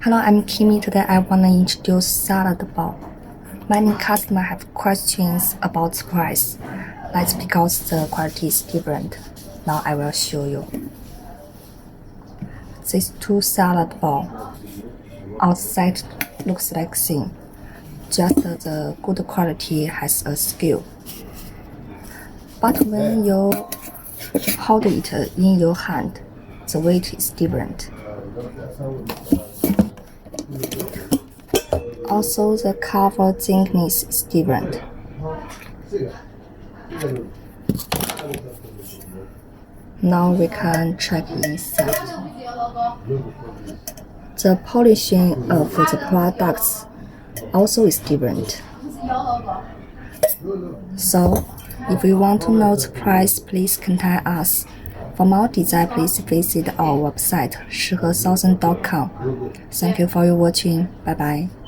Hello, I'm Kimi. Today I want to introduce salad bowl. Many customers have questions about the price. That's because the quality is different. Now I will show you. These two salad bowl. Outside looks like thin. Just the good quality has a skill. But when you hold it in your hand, the weight is different. Also, the cover thickness is different. Now we can check inside. The polishing of the products also is different. So, if you want to know the price, please contact us. For more design, please visit our website, 适合 southern.com. Thank you for your watching. Bye bye.